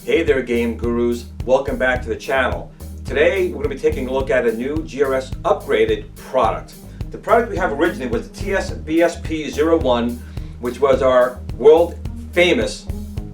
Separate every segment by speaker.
Speaker 1: Hey there, game gurus. Welcome back to the channel. Today we're going to be taking a look at a new GRS upgraded product. The product we have originally was the TS-BSP-01, which was our world famous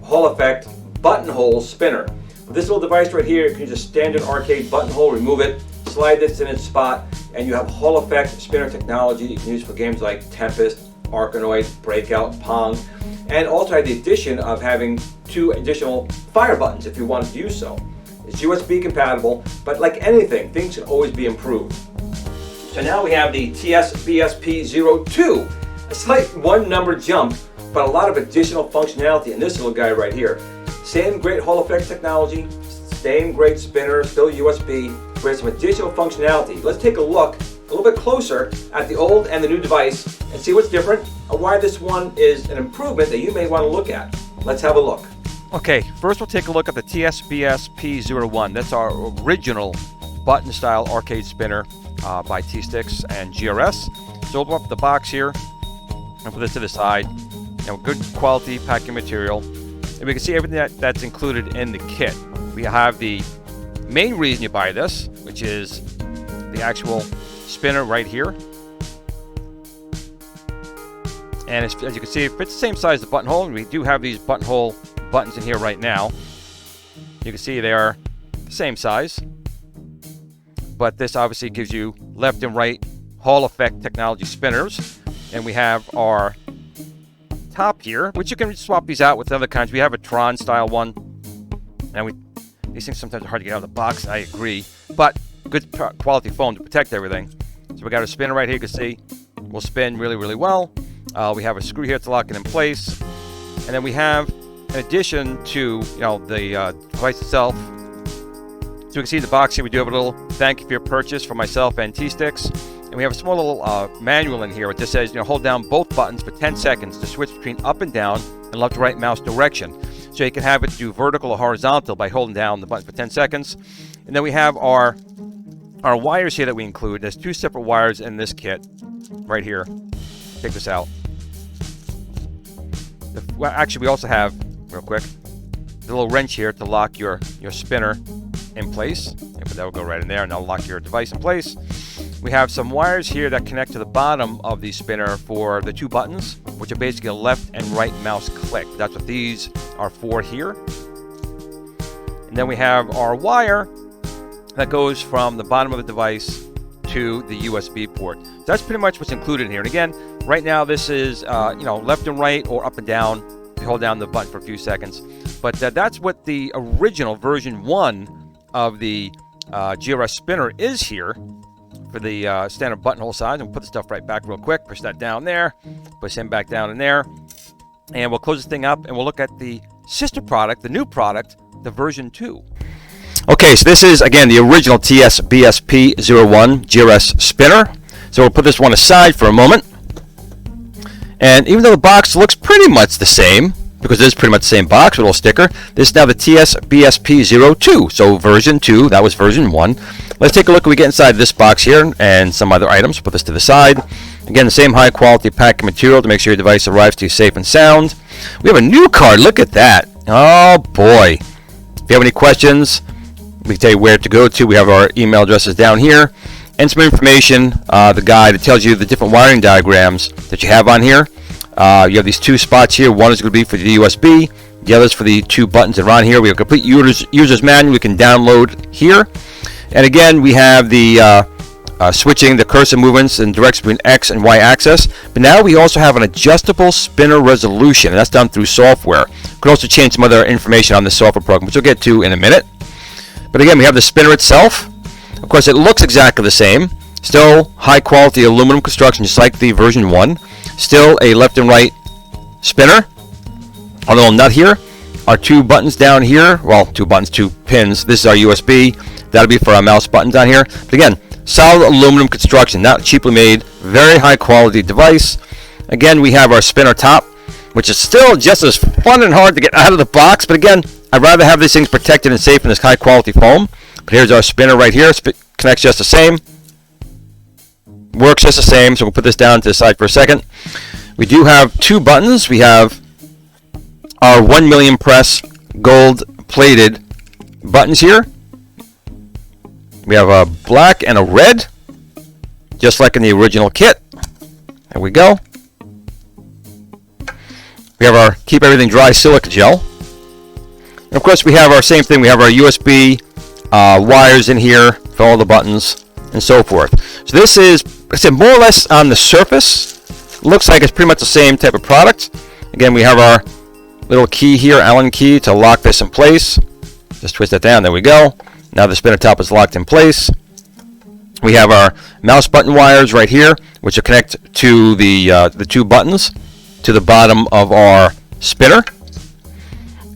Speaker 1: Hall effect buttonhole spinner. With this little device right here, you can use a standard arcade buttonhole, remove it, slide this in its spot, and you have Hall effect spinner technology you can use for games like Tempest, Arkanoid, Breakout, Pong, and also had the addition of having 2 additional fire buttons if you wanted to use so. It's USB compatible, but like anything, things can always be improved. So now we have the TS-BSP-02, a slight 1-number jump, but a lot of additional functionality in this little guy right here. Same great Hall effect technology, same great spinner, still USB, with some additional functionality. Let's take a look a little bit closer at the old and the new device and see what's different and why this one is an improvement that you may want to look at. Let's have a look.
Speaker 2: Okay, first we'll take a look at the TS-BSP-01. That's our original button style arcade spinner by T-Sticks and GRS. So open up the box here and put this to the side. And good quality packing material. And we can see everything that's included in the kit. We have the main reason you buy this, which is the actual spinner right here. And as you can see, it fits the same size as the buttonhole. And we do have these buttonhole buttons in here right now. You can see they are the same size. But this obviously gives you left and right Hall effect technology spinners. And we have our top here, which you can swap these out with other kinds. We have a Tron style one. And these things sometimes are hard to get out of the box, I agree. But good quality foam to protect everything. So we got a spinner right here, you can see. Will spin really, really well. We have a screw here to lock it in place. And then we have, in addition to the device itself, so you can see the box here, we do have a little thank you for your purchase for myself and T-Sticks. And we have a small little manual in here. It just says, hold down both buttons for 10 seconds to switch between up and down and left to right mouse direction. So you can have it do vertical or horizontal by holding down the button for 10 seconds. And then we have our wires here that we include. There's 2 separate wires in this kit right here. Take this out. Well, actually, we also have, real quick, the little wrench here to lock your spinner in place. But that will go right in there, and that'll lock your device in place. We have some wires here that connect to the bottom of the spinner for the 2 buttons, which are basically a left and right mouse click. That's what these are for here. And then we have our wire that goes from the bottom of the device to the USB port. So that's pretty much what's included in here. And again, right now this is left and right or up and down. You hold down the button for a few seconds. But that's what the original version 1 of the GRS spinner is here for the standard buttonhole size. And we'll put the stuff right back real quick. Push that down there. Push him back down in there. And we'll close this thing up and we'll look at the sister product, the new product, the version 2. Okay, so this is, again, the original TS-BSP-01 GRS spinner. So we'll put this one aside for a moment. And even though the box looks pretty much the same, because it is pretty much the same box with a little sticker, this is now the TS-BSP-02. So version 2, that was version 1. Let's take a look at what we get inside this box here and some other items. Put this to the side. Again, the same high quality packing material to make sure your device arrives to you safe and sound. We have a new card. Look at that. Oh boy. If you have any questions, we can tell you where to go to. We have our email addresses down here. And some information, the guide that tells you the different wiring diagrams that you have on here. You have these 2 spots here. One is going to be for the USB. The other is for the 2 buttons that are on here. We have a complete user's manual we can download here. And again, we have the switching the cursor movements and direction between X and Y axis. But now we also have an adjustable spinner resolution. And that's done through software. You can also change some other information on the software program, which we'll get to in a minute. But again, we have the spinner itself. Of course, it looks exactly the same. Still high quality aluminum construction, just like the version 1. Still a left and right spinner. A little nut here. Our 2 buttons down here. Well, 2 buttons, 2 pins. This is our USB. That'll be for our mouse buttons down here. But again, solid aluminum construction, not cheaply made. Very high quality device. Again, we have our spinner top, which is still just as fun and hard to get out of the box. But again, I'd rather have these things protected and safe in this high quality foam. But here's our spinner right here. Connects just the same. Works just the same. So we'll put this down to the side for a second. We do have 2 buttons. We have our 1 million press gold plated buttons here. We have a black and a red, just like in the original kit. There we go. We have our keep everything dry silica gel. And of course, we have our same thing. We have our USB wires in here for all the buttons and so forth. So this is, I said, more or less on the surface. Looks like it's pretty much the same type of product. Again, we have our little key here, Allen key, to lock this in place. Just twist it down. There we go. Now the spinner top is locked in place. We have our mouse button wires right here, which will connect to the two buttons to the bottom of our spinner,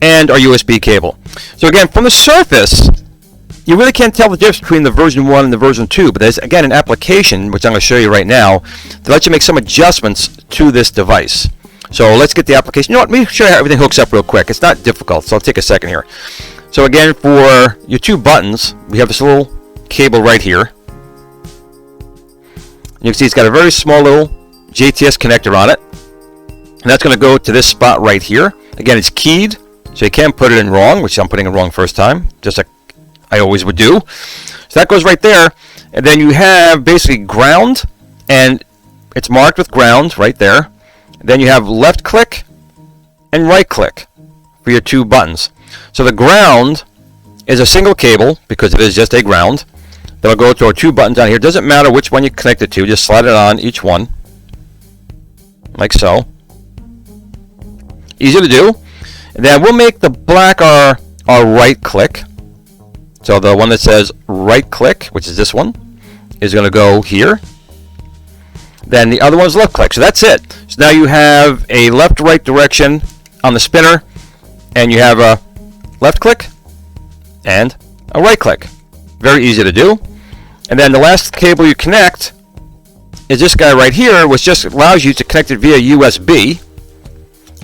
Speaker 2: and our USB cable. So again, from the surface, you really can't tell the difference between the version 1 and the version 2, but there's again an application, which I'm going to show you right now, to let you make some adjustments to this device. So let's get the application. You know what, let me show you how everything hooks up real quick. It's not difficult, so I'll take a second here. So again, for your two buttons, we have this little cable right here. You can see it's got a very small little JTS connector on it. And that's going to go to this spot right here. Again, it's keyed, so you can't put it in wrong, which I'm putting it wrong first time, just like I always would do. So that goes right there. And then you have basically ground, and it's marked with ground right there. Then you have left click and right click for your two buttons. So the ground is a single cable, because it is just a ground. That'll go to our two buttons down here. Doesn't matter which one you connect it to, just slide it on each one, like so. Easy to do. And then we'll make the black our right click. So the one that says right click, which is this one, is going to go here. Then the other one's left click. So that's it. So now you have a left-right direction on the spinner, and you have a left click and a right click. Very easy to do. And then the last cable you connect is this guy right here, which just allows you to connect it via USB,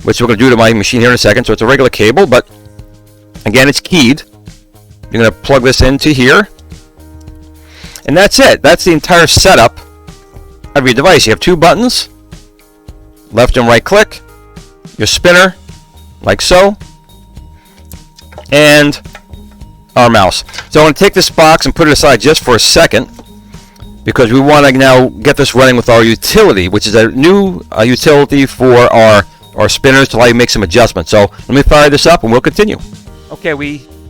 Speaker 2: which we're going to do to my machine here in a second. So it's a regular cable, but again, it's keyed. You're going to plug this into here, and that's it. That's the entire setup of your device. You have two buttons, left and right click, your spinner, like so, and our mouse. So I'm going to take this box and put it aside just for a second, because we want to now get this running with our utility, which is a new utility for our spinners to allow you to make some adjustments. So let me fire this up and we'll continue. Okay,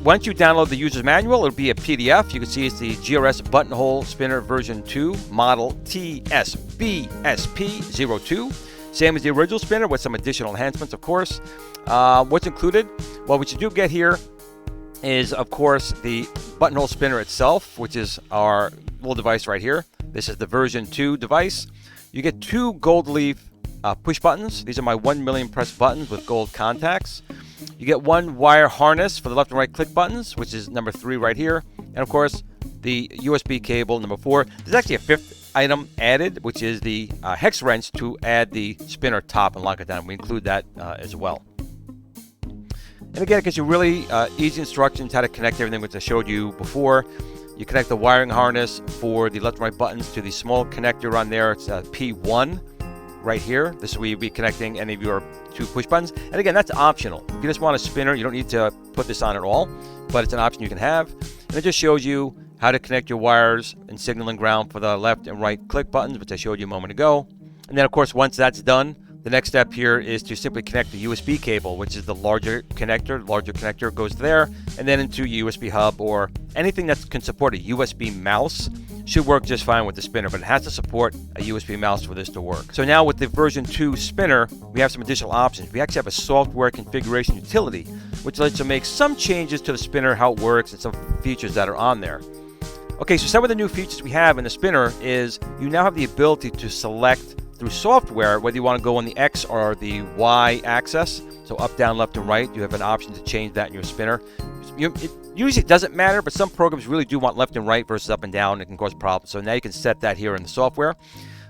Speaker 2: once you download the user's manual, it'll be a PDF. You can see it's the GRS buttonhole spinner version 2, model TSBSP02. Same as the original spinner with some additional enhancements, of course. What's included? Well, what you do get here is, of course, the buttonhole spinner itself, which is our little device right here. This is the version 2 device. You get two gold leaf push buttons. These are my 1 million press buttons with gold contacts. You get one wire harness for the left and right click buttons, which is number 3 right here. And of course, the USB cable, number 4. There's actually a 5th item added, which is the hex wrench to add the spinner top and lock it down. We include that as well. And again, it gives you really easy instructions how to connect everything, which I showed you before. You connect the wiring harness for the left and right buttons to the small connector on there. It's P1 right here. This is where you'll be connecting any of your two push buttons. And again, that's optional. If you just want a spinner, you don't need to put this on at all, but it's an option you can have. And it just shows you how to connect your wires and signal and ground for the left and right click buttons, which I showed you a moment ago. And then, of course, once that's done, the next step here is to simply connect the USB cable, which is the larger connector. The larger connector goes there, and then into a USB hub or anything that can support a USB mouse should work just fine with the spinner, but it has to support a USB mouse for this to work. So now with the version 2 spinner, we have some additional options. We actually have a software configuration utility, which lets you make some changes to the spinner, how it works, and some features that are on there. Okay, so some of the new features we have in the spinner is you now have the ability to select through software whether you want to go on the X or the Y axis. So up, down, left, and right. You have an option to change that in your spinner. It usually doesn't matter, but some programs really do want left and right versus up and down. It can cause problems. So now you can set that here in the software.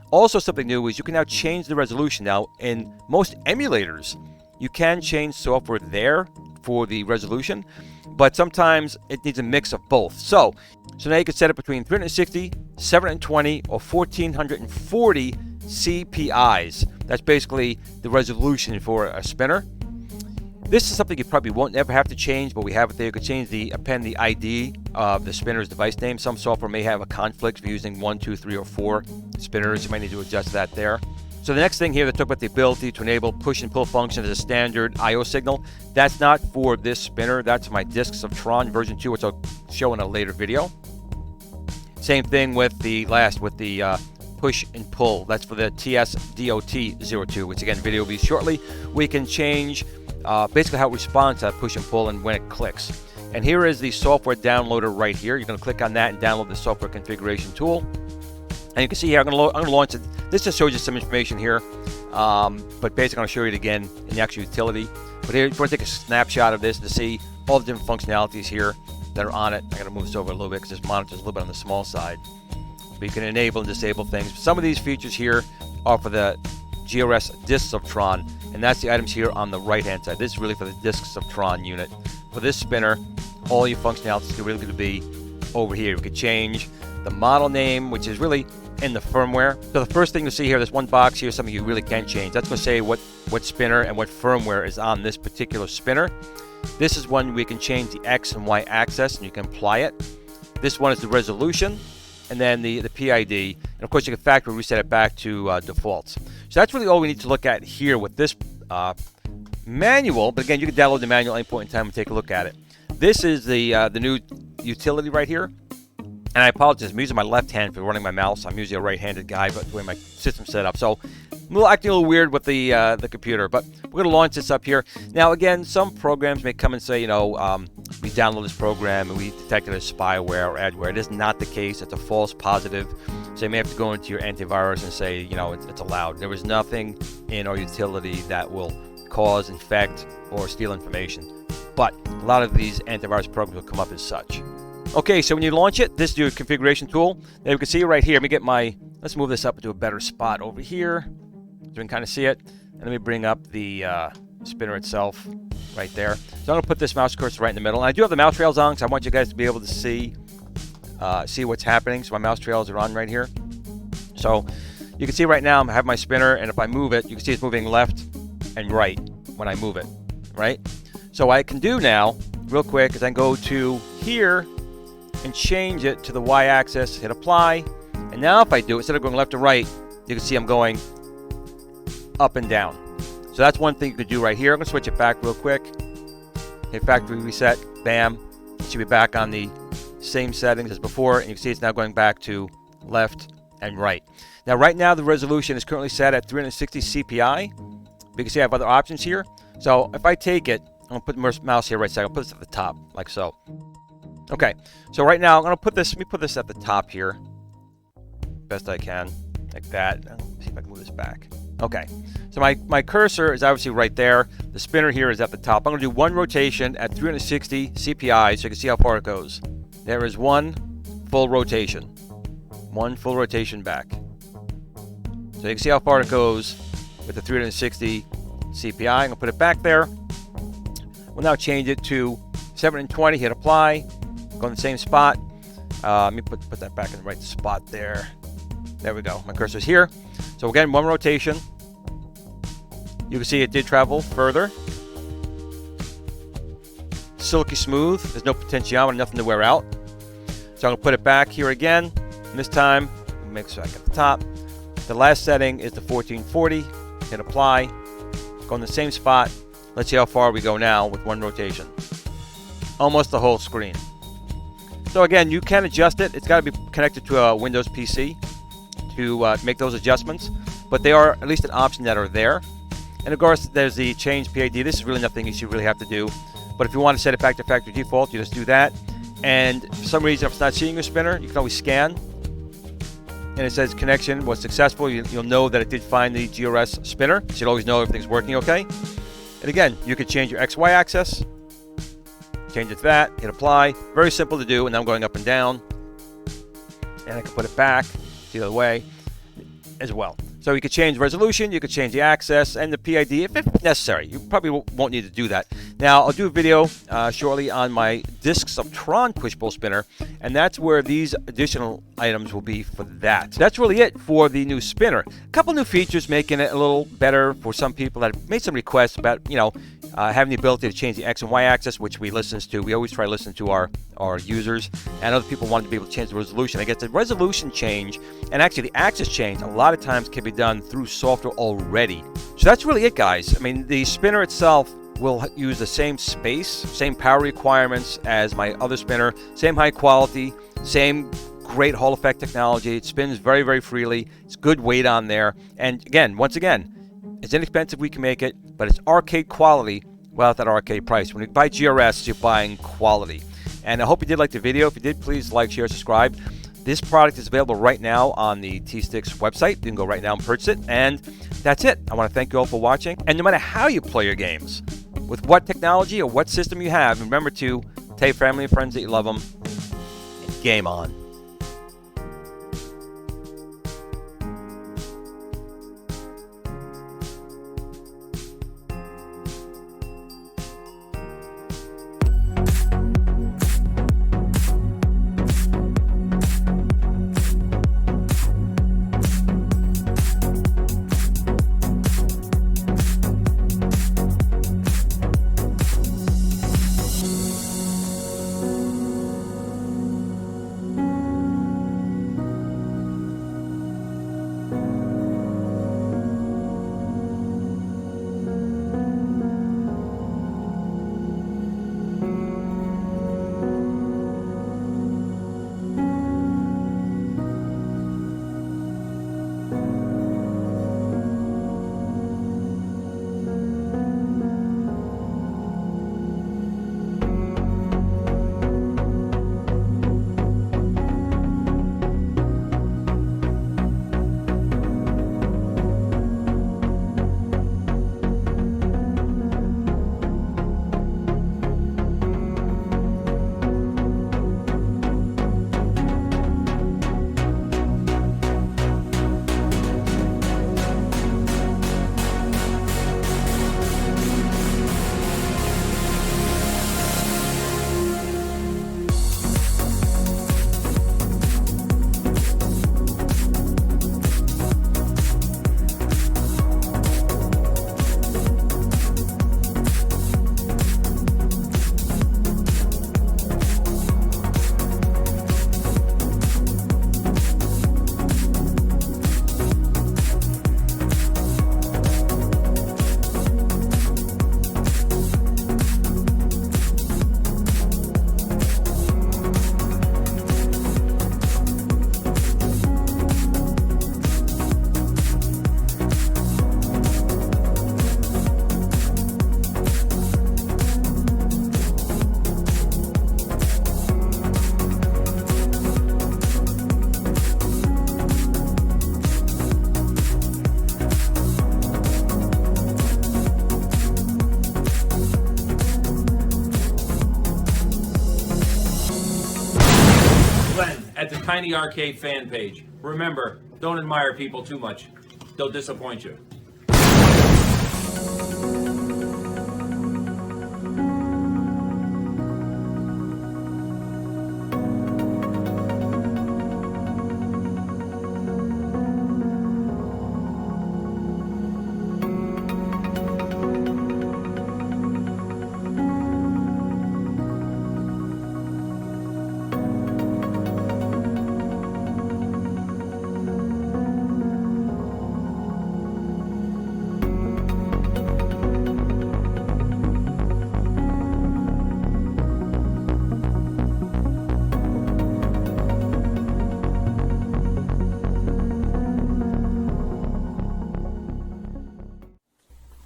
Speaker 2: Also, something new is you can now change the resolution. Now, in most emulators, you can change software there for the resolution, but sometimes it needs a mix of both. So now you can set it between 360, 720, or 1440 CPIs. That's basically the resolution for a spinner. This is something you probably won't ever have to change, but we have it there. You could change append the ID of the spinner's device name. Some software may have a conflict if you're using 1, 2, 3, or 4 spinners. You might need to adjust that there. So the next thing here, they talk about the ability to enable push and pull function as a standard I/O signal. That's not for this spinner. That's my Discs of Tron version 2, which I'll show in a later video. Same thing with the push and pull. That's for the TS-DOT02, which again, video will be shortly. We can change basically how it responds to that push and pull and when it clicks. And here is the software downloader right here. You're going to click on that and download the software configuration tool. And you can see here, I'm going to launch it. This just shows you some information here, but basically I'm going to show you it again in the actual utility. But here, if you want to take a snapshot of this to see all the different functionalities here that are on it. I got to move this over a little bit because this monitor is a little bit on the small side. But you can enable and disable things. Some of these features here are for the GRS Discs of Tron, and that's the items here on the right-hand side. This is really for the Discs of Tron unit. For this spinner, all your functionalities are really going to be over here. We could change the model name, which is really in the firmware. So the first thing you see here, this one box here, is something you really can change. That's going to say what spinner and what firmware is on this particular spinner. This is one we can change the X and Y axis, and you can apply it. This one is the resolution, and then the PID. And of course, you can factory reset it back to defaults. So that's really all we need to look at here with this manual. But again, you can download the manual at any point in time and take a look at it. This is the new utility right here. And I apologize, I'm using my left hand for running my mouse. I'm usually a right-handed guy, but the way my system's set up. So I'm acting a little weird with the computer, but we're going to launch this up here. Now, again, some programs may come and say, we download this program and we detected as spyware or adware. It is not the case. It's a false positive. So you may have to go into your antivirus and say, it's allowed. There is nothing in our utility that will cause, infect, or steal information. But a lot of these antivirus programs will come up as such. Okay, so when you launch it, this is your configuration tool. Now you can see right here. Let me get let's move this up into a better spot over here so you can kind of see it. And let me bring up the spinner itself right there. So I'm going to put this mouse cursor right in the middle. And I do have the mouse trails on because I want you guys to be able to see what's happening. So my mouse trails are on right here. So you can see right now I have my spinner, and if I move it, you can see it's moving left and right when I move it, right? So what I can do now, real quick, is I can go to here and change it to the y-axis, hit apply, and now if I do, instead of going left to right, you can see I'm going up and down. So that's one thing you could do right here. I'm going to switch it back real quick, hit factory reset, bam, it should be back on the same settings as before, and you can see it's now going back to left and right. Now right now the resolution is currently set at 360 CPI. You can see I have other options here. So if I take it, I'm going to put the mouse here right side, I'll put this at the top, like so. Okay, so right now I'm going to put this, let me put this at the top here, best I can, like that. Let's see if I can move this back. Okay, so my cursor is obviously right there. The spinner here is at the top. I'm going to do one rotation at 360 CPI so you can see how far it goes. There is one full rotation. One full rotation back. So you can see how far it goes with the 360 CPI. I'm going to put it back there. We'll now change it to 720, hit apply. Go in the same spot. Let me put that back in the right spot there. There we go. My cursor's here. So again, one rotation. You can see it did travel further. Silky smooth. There's no potentiometer, nothing to wear out. So I'm going to put it back here again. And this time, make sure I get the top. The last setting is the 1440. Hit apply. Go in the same spot. Let's see how far we go now with one rotation. Almost the whole screen. So again, you can adjust it. It's got to be connected to a Windows PC to make those adjustments, but they are at least an option that are there. And of course, there's the change PID. This is really nothing you should really have to do, but if you want to set it back to factory default, you just do that. And for some reason, if it's not seeing your spinner, you can always scan, and it says connection was successful. You'll know that it did find the GRS spinner. So you'll always know everything's working okay. And again, you could change your XY axis. Change it to that, hit apply. Very simple to do, and now I'm going up and down. And I can put it back the other way as well. So you could change resolution, you could change the access and the PID if necessary. You probably won't need to do that. Now, I'll do a video shortly on my Discs of Tron push-pull spinner, and that's where these additional items will be for that. That's really it for the new spinner. A couple new features making it a little better for some people that have made some requests about, having the ability to change the X and Y axis, which we always try to listen to our users, and other people wanted to be able to change the resolution. I guess the resolution change and actually the axis change a lot of times can be done through software already. So that's really it, guys. I mean, the spinner itself will use the same space, same power requirements as my other spinner, same high quality, same great Hall effect technology. It spins very, very freely. It's good weight on there. And again, once again, it's inexpensive, we can make it, but it's arcade quality without that arcade price. When you buy GRS, you're buying quality. And I hope you did like the video. If you did, please like, share, subscribe. This product is available right now on the T-Sticks website. You can go right now and purchase it. And that's it. I want to thank you all for watching. And no matter how you play your games, with what technology or what system you have, remember to tell your family and friends that you love them. And game on.
Speaker 3: At the Tiny Arcade fan page. Remember, don't admire people too much. They'll disappoint you.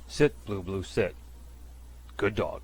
Speaker 2: Sit, Blue Blue, sit. Good dog.